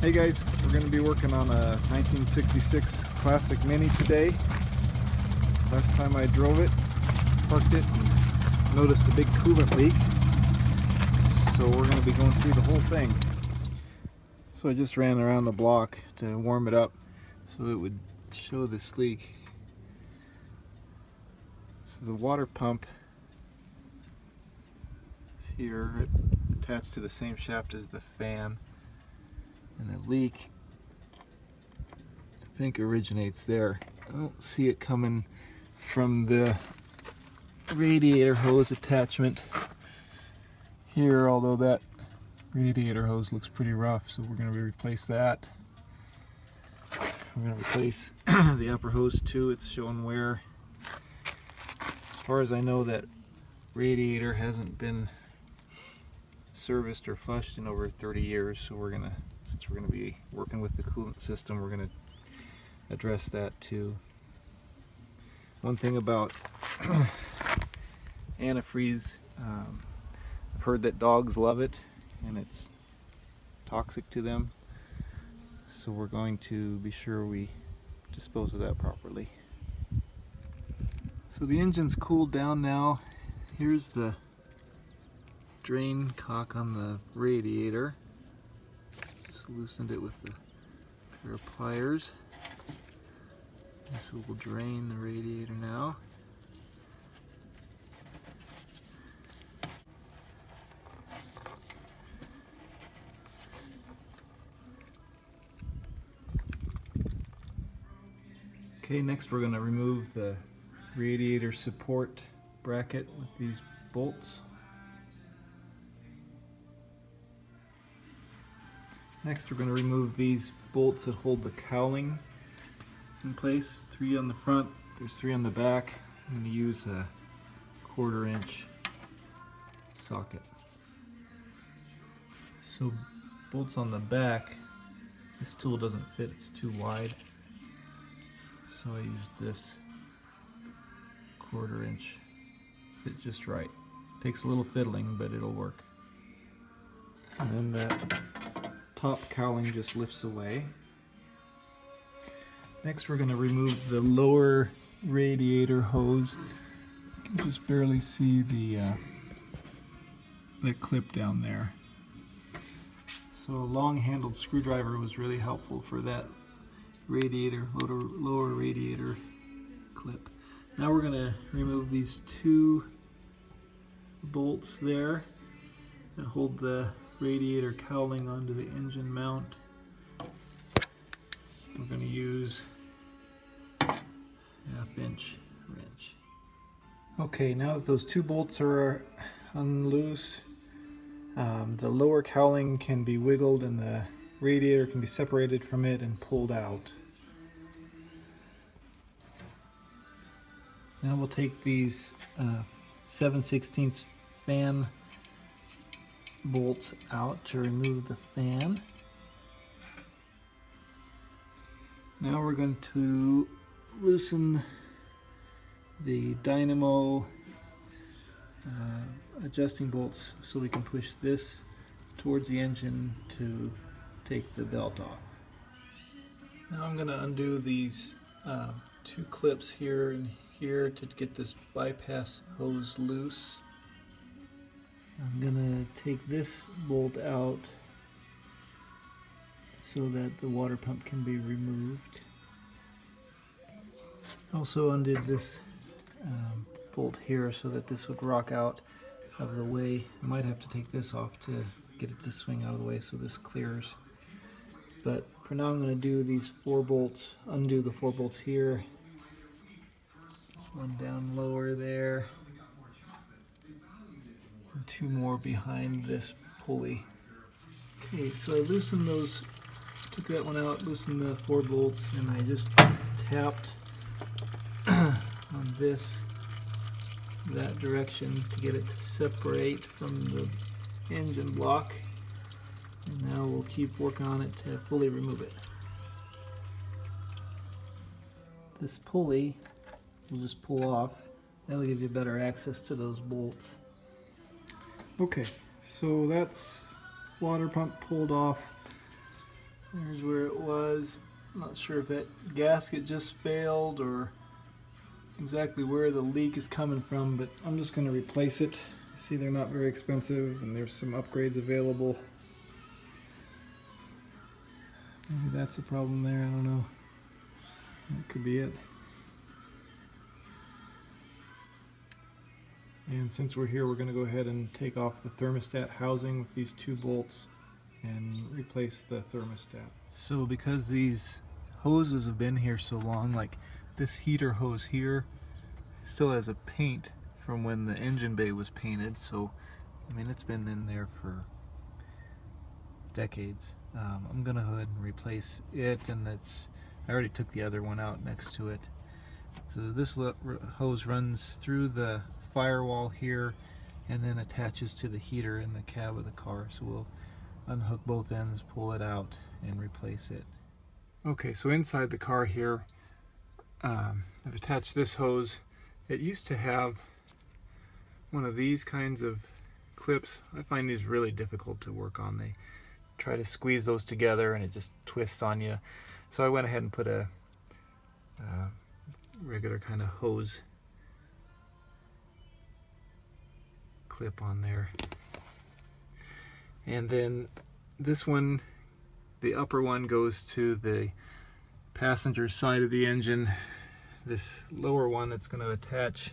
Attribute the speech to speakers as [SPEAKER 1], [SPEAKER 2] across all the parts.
[SPEAKER 1] Hey guys, we're going to be working on a 1966 Classic Mini today. Last time I drove it, parked it, and noticed a big coolant leak. So we're going to be going through the whole thing. So I just ran around the block to warm it up so it would show this leak. So the water pump is here, attached to the same shaft as the fan. And the leak, I think, originates there. I don't see it coming from the radiator hose attachment here, although that radiator hose looks pretty rough, so we're going to replace that. We're going to replace the upper hose too. It's showing wear. As far as I know, that radiator hasn't been serviced or flushed in over 30 years, so since we're going to be working with the coolant system, we're going to address that too. One thing about antifreeze, I've heard that dogs love it and it's toxic to them, so we're going to be sure we dispose of that properly. So the engine's cooled down now. Here's the drain cock on the radiator. Just loosened it with a pair of pliers. This will drain the radiator now. Okay, next we're going to remove the radiator support bracket with these bolts. Next we're going to remove these bolts that hold the cowling in place. 3 on the front, there's 3 on the back. I'm going to use a 1/4 inch socket. So bolts on the back, this tool doesn't fit, it's too wide. So I used this 1/4 inch, fit just right. Takes a little fiddling, but it'll work. And then that top cowling just lifts away. Next we're going to remove the lower radiator hose. You can just barely see the clip down there. So a long-handled screwdriver was really helpful for that radiator, lower radiator clip. Now we're going to remove these 2 bolts there that hold the radiator cowling onto the engine mount. We're going to use a 1/2 inch wrench. Okay, now that those 2 bolts are unloose, the lower cowling can be wiggled and the radiator can be separated from it and pulled out. Now we'll take these 7/16 fan bolts out to remove the fan. Now we're going to loosen the dynamo adjusting bolts so we can push this towards the engine to take the belt off. Now I'm going to undo these 2 clips here and here to get this bypass hose loose. I'm going to take this bolt out so that the water pump can be removed. Also undid this bolt here so that this would rock out of the way. I might have to take this off to get it to swing out of the way so this clears. But for now I'm going to do these 4 bolts, undo the 4 bolts here. One down lower there. And 2 more behind this pulley. Okay, so I loosened those, took that one out, loosened the 4 bolts, and I just tapped on this, that direction to get it to separate from the engine block. And now we'll keep working on it to fully remove it. This pulley will just pull off. That'll give you better access to those bolts. Okay, so that's water pump pulled off. There's where it was. Not sure if that gasket just failed or exactly where the leak is coming from, but I'm just going to replace it. See, they're not very expensive and there's some upgrades available. Maybe that's the problem there, I don't know. That could be it. And since we're here, we're going to go ahead and take off the thermostat housing with these 2 bolts and replace the thermostat. So because these hoses have been here so long, like this heater hose here still has a paint from when the engine bay was painted, so I mean it's been in there for decades. I'm gonna go ahead and replace it, and I already took the other one out next to it. So this hose runs through the firewall here and then attaches to the heater in the cab of the car. So we'll unhook both ends, pull it out, and replace it. Okay, so inside the car here, I've attached this hose. It used to have one of these kinds of clips. I find these really difficult to work on. They try to squeeze those together and it just twists on you. So I went ahead and put a regular kind of hose clip on there. And then this one, the upper one, goes to the passenger side of the engine. This lower one that's going to attach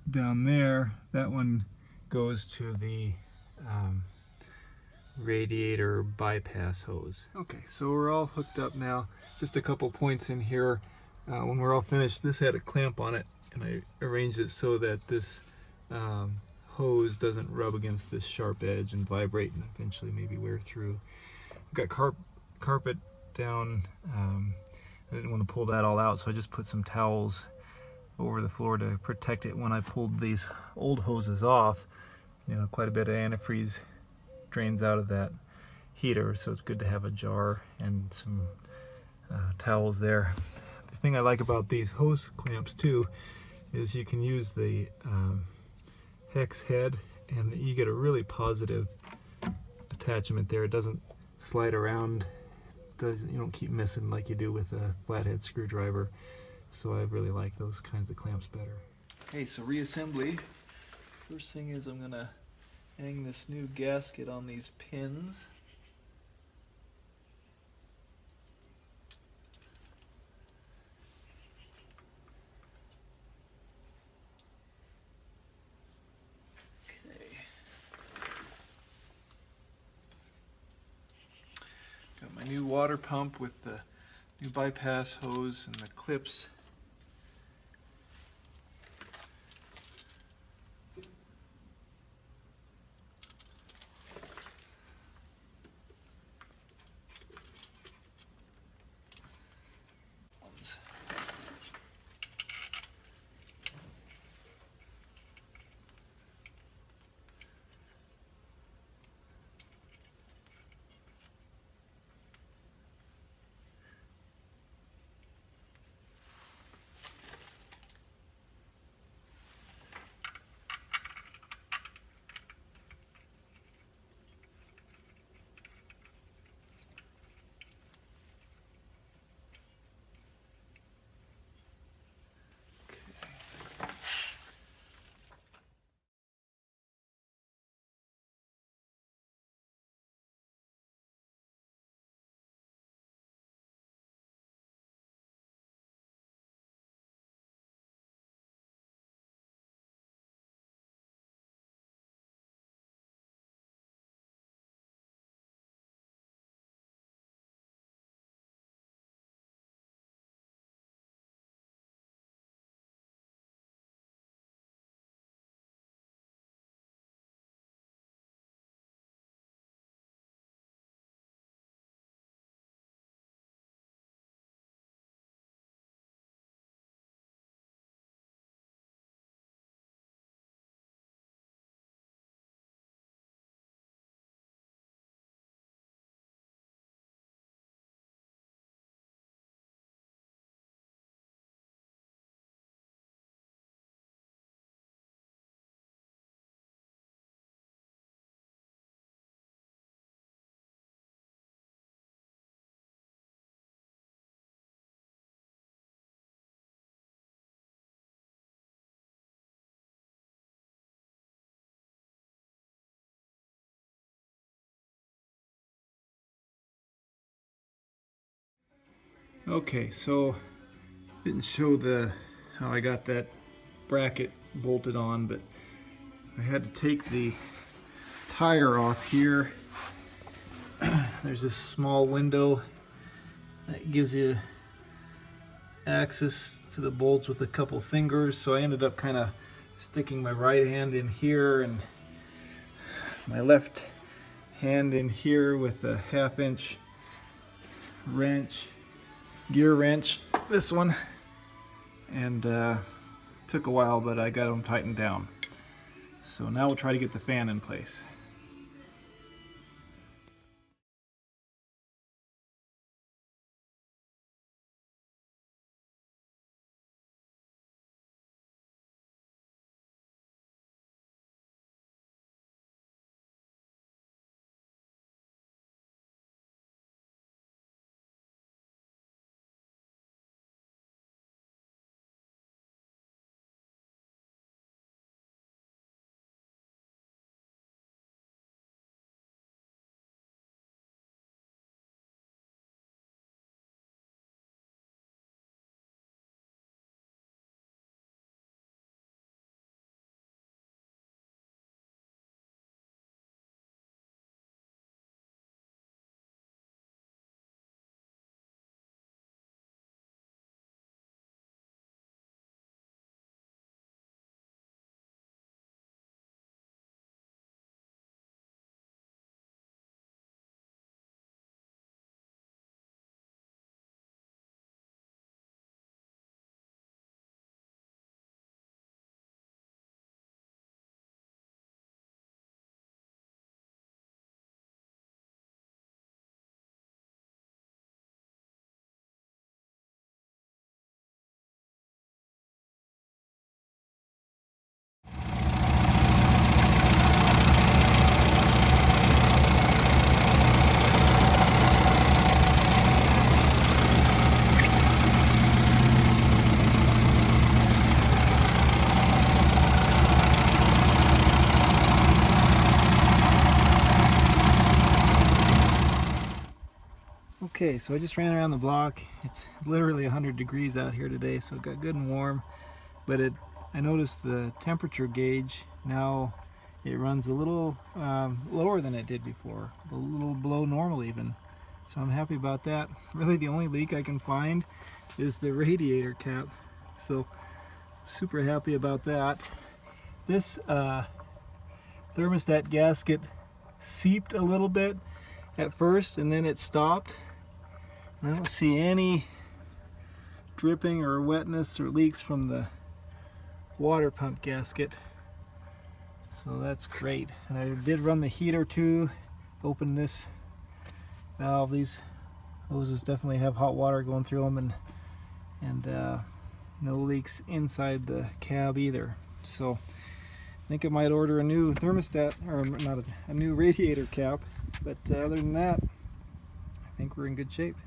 [SPEAKER 1] down there, that one goes to the radiator bypass hose. Okay, so we're all hooked up now. Just a couple points in here. When we're all finished, this had a clamp on it, and I arranged it so that this hose doesn't rub against this sharp edge and vibrate and eventually maybe wear through. I've got carpet down. I didn't want to pull that all out, so I just put some towels over the floor to protect it. When I pulled these old hoses off, you know, quite a bit of antifreeze drains out of that heater, so it's good to have a jar and some towels there. The thing I like about these hose clamps too is you can use the hex head and you get a really positive attachment there. It doesn't slide around, you don't keep missing like you do with a flathead screwdriver. So I really like those kinds of clamps better. Okay, so reassembly. First thing is I'm gonna hang this new gasket on these pins. Okay. Got my new water pump with the new bypass hose and the clips. Okay, so didn't show how I got that bracket bolted on, but I had to take the tire off here. There's this small window that gives you access to the bolts with a couple fingers, so I ended up kind of sticking my right hand in here and my left hand in here with a 1/2-inch wrench, gear wrench, this one, and took a while, but I got them tightened down. So now we'll try to get the fan in place. Okay, so I just ran around the block. It's literally 100 degrees out here today, so it got good and warm. But I noticed the temperature gauge now, it runs a little lower than it did before, a little below normal even. So I'm happy about that. Really, the only leak I can find is the radiator cap. So super happy about that. This thermostat gasket seeped a little bit at first, and then it stopped. I don't see any dripping or wetness or leaks from the water pump gasket, so that's great. And I did run the heater too. Open this valve. These hoses definitely have hot water going through them, and no leaks inside the cab either. So I think I might order a new thermostat, or not a new radiator cap. But other than that, I think we're in good shape.